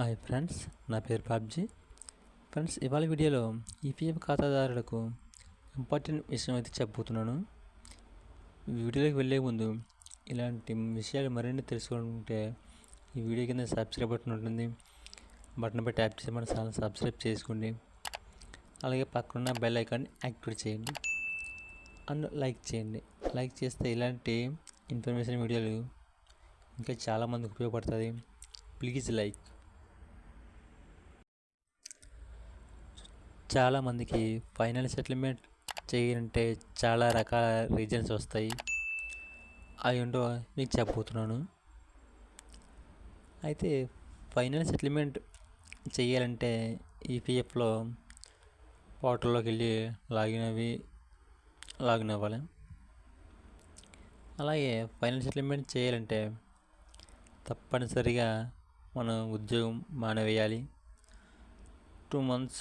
Hi friends, నా పేరు PUBG. Friends, ఇవాళ వీడియోలో ఈపీఎఫ్ ఖాతాదారులకు ఇంపార్టెంట్ విషయం అయితే చెప్పబోతున్నాను. వీడియోలోకి వెళ్ళే ముందు ఇలాంటి విషయాలు మరిన్ని తెలుసుకుంటే ఈ వీడియో కింద సబ్స్క్రైబ్ బటన్ ఉంటుంది. బటన్పై ట్యాప్ చేసి మన ఛానల్ సబ్స్క్రైబ్ చేసుకోండి. అలాగే పక్కన బెల్ ఐకాన్ని యాక్టివేట్ చేయండి అండ్ లైక్ చేయండి. లైక్ చేస్తే ఇలాంటి ఇన్ఫర్మేషన్ వీడియోలు ఇంకా చాలామందికి ఉపయోగపడుతుంది. Please like. చాలామందికి ఫైనల్ సెటిల్మెంట్ చేయాలంటే చాలా రకాల రీజన్స్ వస్తాయి. అవి ఏంటో మీకు చెప్పబోతున్నాను. అయితే ఫైనల్ సెటిల్మెంట్ చేయాలంటే ఈపీఎఫ్లో పోర్టల్లోకి వెళ్ళి లాగిన్ అవ్వాలి. అలాగే ఫైనల్ సెటిల్మెంట్ చేయాలంటే తప్పనిసరిగా మనం ఉద్యోగం మానేవేయాలి. 2 months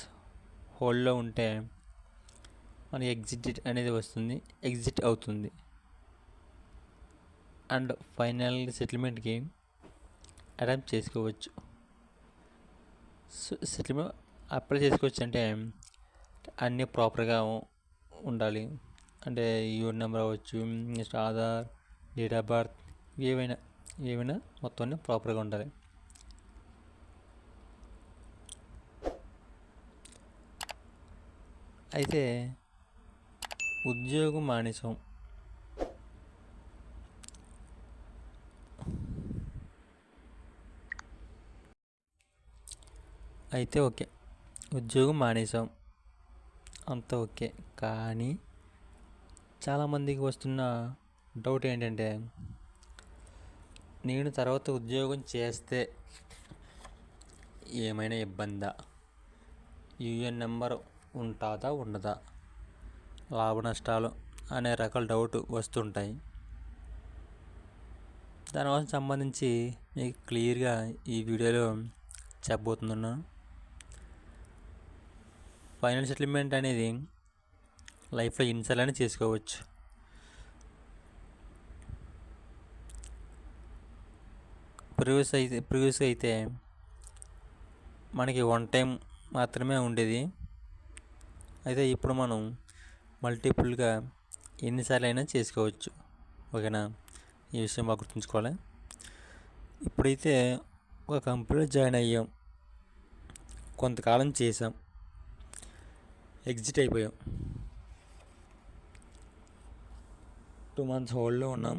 హోల్డ్లో ఉంటే మన ఎగ్జిట్ అనేది వస్తుంది, ఎగ్జిట్ అవుతుంది. అండ్ ఫైనల్ సెటిల్మెంట్కి అటెంప్ట్ చేసుకోవచ్చు. సెటిల్మెంట్ అప్లై చేసుకోవచ్చు అంటే అన్నీ ప్రాపర్గా ఉండాలి. అంటే యూఆర్ నెంబర్ అవ్వచ్చు, next Aadhaar, date of birth, ఏవైనా మొత్తం అన్నీ ప్రాపర్గా ఉండాలి. అయితే ఉద్యోగం మానేసాం, ఉద్యోగం మానేసాం అంత ఓకే. కానీ చాలామందికి వస్తున్న డౌట్ ఏంటంటే, నేను తర్వాత ఉద్యోగం చేస్తే ఏమైనా ఇబ్బందా, యూఎన్ నెంబర్ ఉంటుందా ఉండదా, లాభ నష్టాలు అనే రకాల డౌట్ వస్తుంటాయి. దానివల్ల సంబంధించి మీకు క్లియర్గా ఈ వీడియోలో చెప్పబోతున్నాను. ఫైనల్ సెటిల్మెంట్ అనేది లైఫ్లో ఎన్నిసార్లు చేసుకోవచ్చు. ప్రీవియస్ అయితే మనకి 1 time మాత్రమే ఉండేది. అయితే ఇప్పుడు మనం మల్టిపుల్గా ఎన్నిసార్లు అయినా చేసుకోవచ్చు. ఓకేనా? ఈ విషయం బాగా గుర్తుంచుకోవాలి. ఇప్పుడైతే ఒక కంపెనీలో జాయిన్ అయ్యాం, కొంతకాలం చేసాం, ఎగ్జిట్ అయిపోయాం, 2 months హోల్డ్లో ఉన్నాం.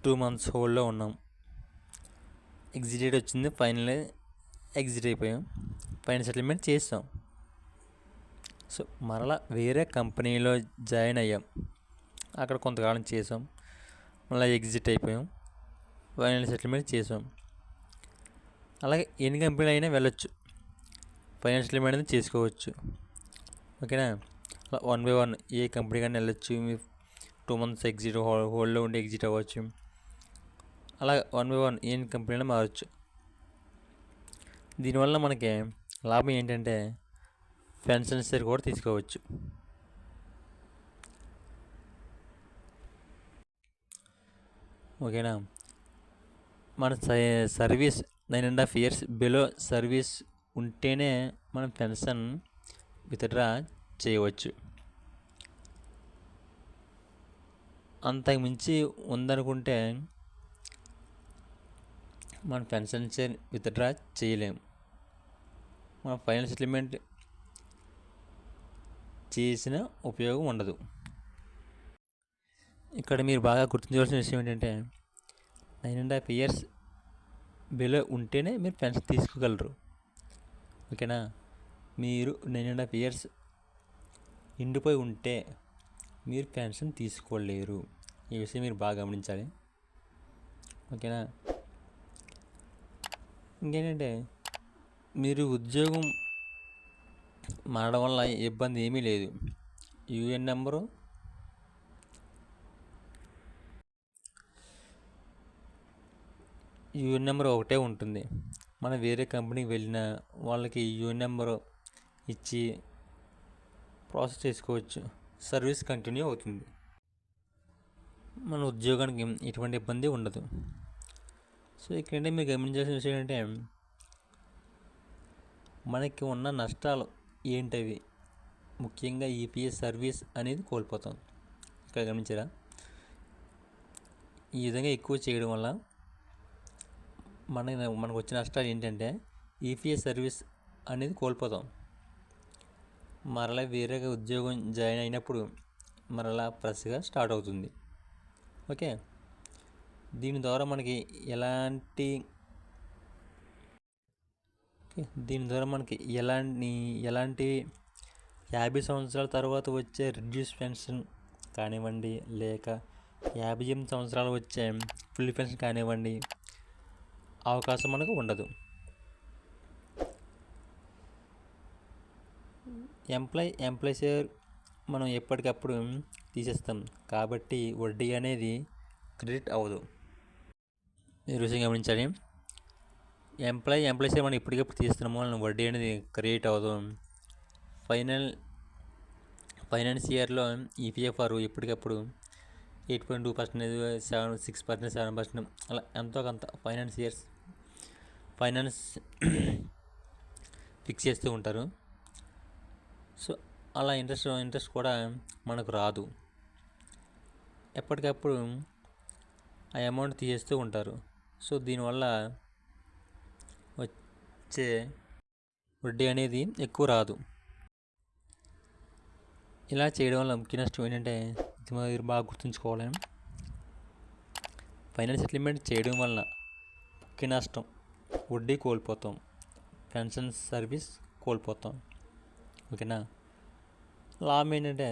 2 months హోల్డ్లో ఉన్నాం, ఎగ్జిట్ డేట్ వచ్చింది, ఫైనల్ ఎగ్జిట్ అయిపోయాం, ఫైనల్ సెటిల్మెంట్ చేస్తాం. సో మరలా వేరే కంపెనీలో జాయిన్ అయ్యాం, అక్కడ కొంతకాలం చేసాం, మళ్ళీ ఎగ్జిట్ అయిపోయాం, ఫైనల్ సెటిల్మెంట్ చేసాం. అలాగే ఎన్ని కంపెనీలు అయినా వెళ్ళొచ్చు, ఫైనల్ సెటిల్మెంట్ అనేది చేసుకోవచ్చు. ఓకేనా? 1 by 1 ఏ కంపెనీ కానీ వెళ్ళొచ్చు. మీ 2 months ఎగ్జిట్ హోల్డ్లో ఉండి ఎగ్జిట్ అవ్వచ్చు. అలా 1 by 1 ఏ కంపెనీలో మారచ్చు. దీనివల్ల మనకి లాభం ఏంటంటే పెన్షన్ షేర్ కూడా తీసుకోవచ్చు. ఓకేనా? మన సర్వీస్ 9.5 years బిలో సర్వీస్ ఉంటేనే మనం పెన్షన్ విత్డ్రా చేయవచ్చు. అంతకుమించి ఉందనుకుంటే మనం పెన్షన్ షేర్ విత్డ్రా చేయలేము. మనం ఫైనల్ సెటిల్మెంట్ చేసిన ఉపయోగం ఉండదు. ఇక్కడ మీరు బాగా గుర్తుంచుకోవాల్సిన విషయం ఏంటంటే 9.5 years బిలో ఉంటేనే మీరు పెన్షన్ తీసుకోగలరు. ఓకేనా? మీరు 9.5 years నిండిపోయి ఉంటే మీరు పెన్షన్ తీసుకోలేరు. ఈ విషయం మీరు బాగా గమనించాలి. ఓకేనా? ఇంకేంటంటే మీరు ఉద్యోగం మారడం వల్ల ఇబ్బంది ఏమీ లేదు. యూఎన్ నెంబర్ ఒకటే ఉంటుంది. మనం వేరే కంపెనీకి వెళ్ళిన వాళ్ళకి యూఎన్ నెంబర్ ఇచ్చి ప్రాసెస్ చేసుకోవచ్చు, సర్వీస్ కంటిన్యూ అవుతుంది. మన ఉద్యోగానికి ఎటువంటి ఇబ్బంది ఉండదు. సో ఇక్కడంటే మీరు గమనించాల్సిన విషయం ఏంటంటే మనకి ఉన్న నష్టాలు ఏంటవి, ముఖ్యంగా ఈపీఎస్ సర్వీస్ అనేది కోల్పోతాం. ఇక్కడ గమనించారా, ఈ విధంగా ఎక్కువ చేయడం వల్ల మనకు వచ్చిన నష్టాలు ఏంటంటే ఈపీఎస్ సర్వీస్ అనేది కోల్పోతాం. మరలా వేరేగా ఉద్యోగం జాయిన్ అయినప్పుడు మరలా ఫ్రెష్గా స్టార్ట్ అవుతుంది. ఓకే, దీని ద్వారా మనకి ఎలాంటి ఎలాంటి 50 సంవత్సరాల తర్వాత వచ్చే రిడ్యూస్ పెన్షన్ కానివ్వండి, లేక 58 సంవత్సరాలు వచ్చే ఫుల్ పెన్షన్ కానివ్వండి, అవకాశం మనకు ఉండదు. ఎంప్లాయీస్ మనం ఎప్పటికప్పుడు తీసేస్తాం కాబట్టి వడ్డీ అనేది క్రెడిట్ అవ్వదు. మీరు విషయం గమనించాలి, ఎంప్లాయీస్ మనం ఇప్పటికప్పుడు తీస్తున్నాము, వాళ్ళని వడ్డీ అనేది క్రెడిట్ అవ్వదు. ఫైనాన్స్ ఇయర్లో ఈపీఎఫ్ఆర్ ఎప్పటికప్పుడు 8.2%, 6%, 7% అలా ఎంతో కొంత ఫైనాన్స్ ఫిక్స్ చేస్తూ ఉంటారు. సో అలా ఇంట్రెస్ట్ కూడా మనకు రాదు, ఎప్పటికప్పుడు ఆ అమౌంట్ తీసేస్తూ ఉంటారు. సో దీనివల్ల వచ్చే వడ్డీ అనేది ఎక్కువ రాదు. ఇలా చేయడం వల్ల ముఖ్య నష్టం ఏంటంటే, ఇది మీరు బాగా గుర్తుంచుకోవాలి, ఫైనాన్స్ సెటిల్మెంట్ చేయడం వల్ల ముఖ్య నష్టం వడ్డీ కోల్పోతాం, పెన్షన్ సర్వీస్ కోల్పోతాం. ఓకేనా, లాభం ఏంటంటే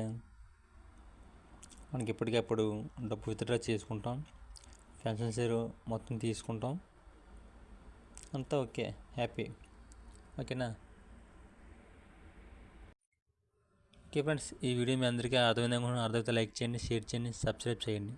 మనకి ఎప్పటికప్పుడు డబ్బు విత్డ్రా చేసుకుంటాం, పెన్షన్ షేర్ మొత్తం తీసుకుంటాం, అంతా ఓకే, హ్యాపీ. ఓకేనా. ఓకే ఫ్రెండ్స్, ఈ వీడియో మీ అందరికీ అర్థమైంది అనుకుంటున్నాను. అర్థమైతే లైక్ చేయండి, షేర్ చేయండి, సబ్స్క్రైబ్ చేయండి.